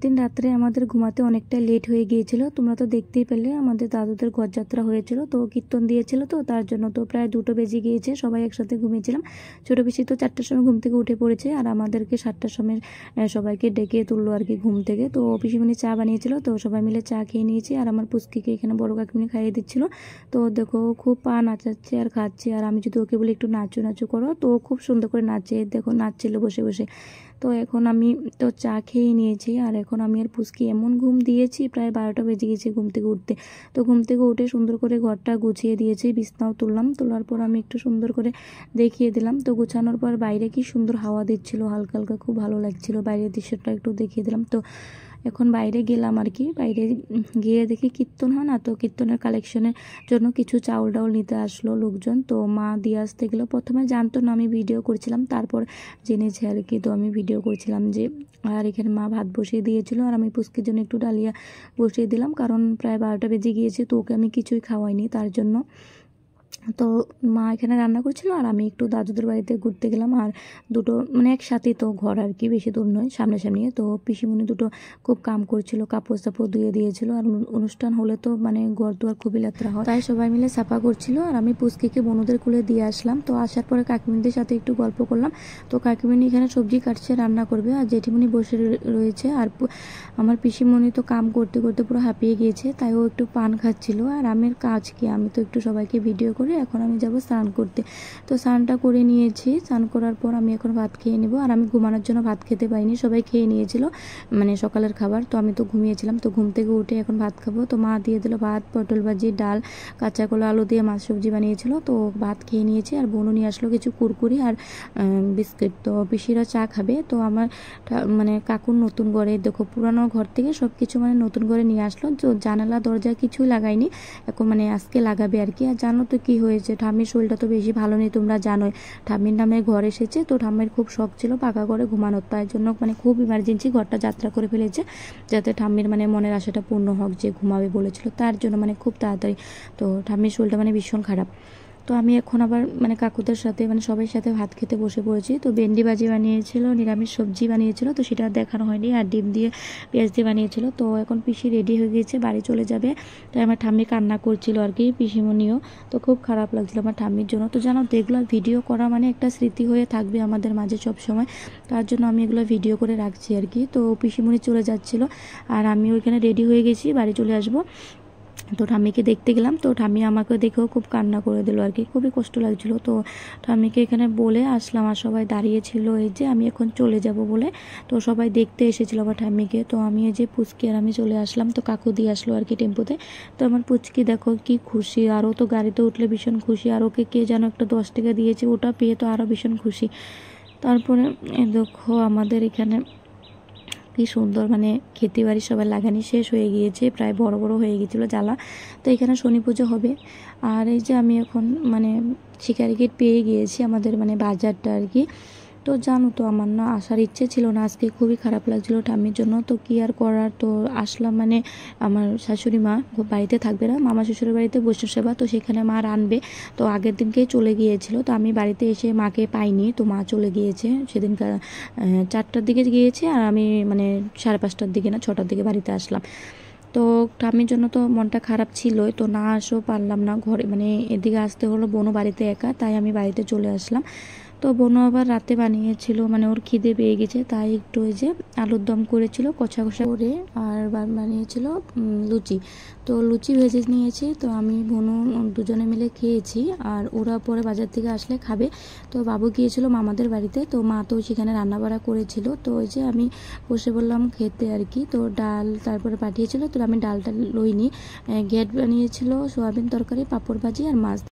দিন রাত্রে আমাদের ঘুমাতে অনেকটা লেট হয়ে গিয়েছিল। তোমরা তো দেখতেই পেলে আমাদের দাদুদের গজযাত্রা হয়েছিল, তো কীর্তন দিয়েছিল, তো তার জন্য তো প্রায় 2টো বেজে গিয়েছে। সবাই একসাথে ঘুমিয়েছিলাম। ছোটো পিসি তো 4টার সময় ঘুম থেকে উঠে পড়েছে, আর আমাদেরকে 7টার সময় সবাইকে ডেকে তুললো আর কি ঘুম থেকে। তো পিসিমণি চা বানিয়েছিল, তো সবাই মিলে চা খেয়ে নিয়েছি। আর আমার পুচকিকে এখানে বড় কাকিমণি খাইয়ে দিচ্ছিল। তো দেখো খুব পা নাচাচ্ছে আর খাচ্ছে, আর আমি যদি ওকে বলি একটু নাচু নাচু করো, তো খুব সুন্দর করে নাচে, দেখো নাচছিল বসে বসে। তো এখন আমি তো চা খেয়ে নিয়েছি, আর এখন আমি আর পুচকি এমন ঘুম দিয়েছি, প্রায় 12টা বেজে গেছে ঘুম থেকে উঠতে। তো ঘুম থেকে উঠে সুন্দর করে ঘরটা গুছিয়ে দিয়েছি, বিছনাও তুললাম। তোলার পর আমি একটু সুন্দর করে দেখিয়ে দিলাম। তো গুছানোর পর বাইরে কি সুন্দর হাওয়া দিচ্ছিল হালকা হালকা, খুব ভালো লাগছিল। বাইরের দৃশ্যটা একটু দেখিয়ে দিলাম। তো এখন বাইরে গেলাম আর কি, বাইরে গিয়ে দেখি কীর্তন হয় না, তো কীর্তনের কালেকশনের জন্য কিছু চাউল ডাউল নিতে আসলো লোকজন। তো মা দিয়ে আসতে গেলো, প্রথমে জানতো না আমি ভিডিও করছিলাম, তারপর জেনেছে আর কি। তো আমি ভিডিও করছিলাম যে, আর এখানে মা ভাত বসিয়ে দিয়েছিল, আর আমি পুচকির জন্য একটু ডালিয়া বসিয়ে দিলাম, কারণ প্রায় 12টা বেজে গিয়েছে, তো ওকে আমি কিছুই খাওয়াইনি তার জন্য। তো মা এখানে রান্না করছিল, আর আমি একটু দাদুদের বাড়িতে ঘুরতে গেলাম। আর দুটো মানে একসাথেই তো ঘর আর কি, বেশি দূর নয়, সামনাসামনি। তো পিসিমণি দুটো খুব কাম করছিল, কাপড় চাপড় ধুয়ে দিয়েছিল। আর অনুষ্ঠান হলে তো মানে ঘর দুয়ার খুবই লেত্রা হয়, তাই সবাই মিলে সাফা করছিল। আর আমি পুচকিকে বনুদের কুলে দিয়ে আসলাম। তো আসার পরে কাকিমণিদের সাথে একটু গল্প করলাম। তো কাকিমণি এখানে সবজি কাটছে, রান্না করবে, আর জেঠিমণি বসে রয়েছে। আর আমার পিসিমণি তো কাম করতে করতে পুরো হাঁপিয়ে গিয়েছে, তাই ও একটু পান খাচ্ছিল। আর আমার কাজ কি, আমি তো একটু সবাইকে ভিডিও করে এখন আমি যাব স্নান করতে। তো স্নানটা করে নিয়েছি। স্নান করার পর আমি এখন ভাত খেয়ে নেব। আর আমি ঘুমানোর জন্য ভাত খেতে পাইনি, সবাই খেয়ে নিয়েছিল মানে সকালের খাবার। তো আমি তো ঘুমিয়েছিলাম। তো ঘুম থেকে উঠে এখন ভাত খাবো। তো মা দিয়ে দিল ভাত, পটল ভাজি, ডাল, কাঁচা কলা আলু দিয়ে মাছ সবজি বানিয়েছিল। তো ভাত খেয়ে নিয়েছি। আর বোনও নিয়ে আসলো কিছু কুরকুরি আর বিস্কিট। তো পিসিরা চা খাবে। তো আমার মানে কাকুর নতুন ঘরে দেখো, পুরানো ঘর থেকে সব কিছু মানে নতুন ঘরে নিয়ে আসলো। তো জানালা দরজা কিছুই লাগাইনি, এখন মানে আজকে লাগাবে আর কি। আর জানো তো কি হয়েছে, ঠাম্মির শরীরটা তো বেশি ভালো নেই, তোমরা জানোই। ঠাম্মির নামে ঘর এসেছে, তো ঠাম্মির খুব শখ ছিল পাকা ঘরে ঘুমানোর, তাই জন্য মানে খুব ইমার্জেন্সি ঘরটা যাত্রা করে ফেলেছে, যাতে ঠাম্মির মানে মনের আশাটা পূর্ণ হোক, যে ঘুমাবে বলেছিল তার জন্য, মানে খুব তাড়াতাড়ি। তো ঠাম্মির শরীরটা মানে ভীষণ খারাপ। তো আমি এখন আবার মানে কাকুদের সাথে মানে সবাই সাথে ভাত খেতে বসে পড়েছি। তো ভেন্ডি ভাজি বানিয়েছিল, নিরামিষ সবজি বানিয়েছিল, তো সেটা দেখানো হয়নি। আর ডিম দিয়ে পেঁয়াজ দিয়ে বানিয়েছিল। তো এখন পিসি রেডি হয়ে গিয়েছে, বাড়ি চলে যাবে। তো আমার ঠাম্মি কান্না করছিল আর কি, পিসিমণিও। তো খুব খারাপ লাগছিল আমার ঠাম্মির জন্য। তো জানো তো, এগুলো ভিডিও করা মানে একটা স্মৃতি হয়ে থাকবে আমাদের মাঝে সব সময়, তার জন্য আমি এগুলো ভিডিও করে রাখছি আর কি। তো পিসিমণি চলে যাচ্ছিল, আর আমি ওইখানে রেডি হয়ে গেছি, বাড়ি চলে আসবো। তো ঠাম্মিকে দেখতে গেলাম। তো ঠাম্মি আমাকে দেখেও খুব কান্না করে দিল আর কি, খুবই কষ্ট লাগছিল। তো ঠাম্মিকে এখানে বলে আসলাম, আর সবাই দাঁড়িয়েছিল এই যে আমি এখন চলে যাব বলে। তো সবাই দেখতে এসেছিল আমার ঠাম্মিকে। তো আমি এই যে পুচকি আর আমি চলে আসলাম। তো কাকু দিয়ে আসলো আর কি টেম্পোতে। তো আমার পুচকি দেখো কি খুশি, আরও তো গাড়িতে উঠলে ভীষণ খুশি। আর ওকে কে যেন একটা 10 টাকা দিয়েছে, ওটা পেয়ে তো আরও ভীষণ খুশি। তারপরে দেখো আমাদের এখানে কি সুন্দর মানে খেতে বাড়ি সবার লাগানি শেষ হয়ে গিয়েছে, প্রায় বড় বড় হয়ে গিয়েছিলো জ্বালা। তো এখানে শনি পুজো হবে। আর এই যে আমি এখন মানে শিকারি গেট পেয়ে গিয়েছি, আমাদের মানে বাজারটা আর কি। তো জানো তো, আমার না আসার ইচ্ছে ছিল না আজকে, খুবই খারাপ লাগছিল ঠাম্মির জন্য। তো কি আর করার, তো আসলাম। মানে আমার শাশুড়ি মা বাড়িতে থাকবে না, মামা শ্বশুরের বাড়িতে বৈষ্ণব সেবা, তো সেখানে মা রানবে। তো আগের দিনকেই চলে গিয়েছিল। তো আমি বাড়িতে এসে মাকে পাইনি, তো মা চলে গিয়েছে সেদিনকার 4টার দিকে গিয়েছে, আর আমি মানে 5:30টার দিকে না 6টার দিকে বাড়িতে আসলাম। তো ঠাম্মির জন্য তো মনটা খারাপ ছিলই, তো না আসেও পারলাম না ঘরে, মানে এদিকে আসতে হলো, বোনও বাড়িতে একা, তাই আমি বাড়িতে চলে আসলাম। তো বোনও আবার রাতে বানিয়েছিল, মানে ওর খিদে পেয়ে গেছে, তাই একটু ওই যে আলুর দম করেছিল কষা কষা করে, আর বানিয়েছিল লুচি। তো লুচি ভেজে নিয়েছি। তো আমি বোনও দুজনে মিলে খেয়েছি, আর ওরা পরে বাজার থেকে আসলে খাবে। তো বাবু গিয়েছিল মামাদের বাড়িতে, তো মা তো সেখানে রান্না বাড়া করেছিল। তো ওই যে আমি বসে বললাম খেতে আর কি। তো ডাল তারপরে পাঠিয়েছিল, তো আমি ডালটা লইনি। ঘ্যাট বানিয়েছিল, সোয়াবিন তরকারি, পাঁপড় ভাজি আর মাছ।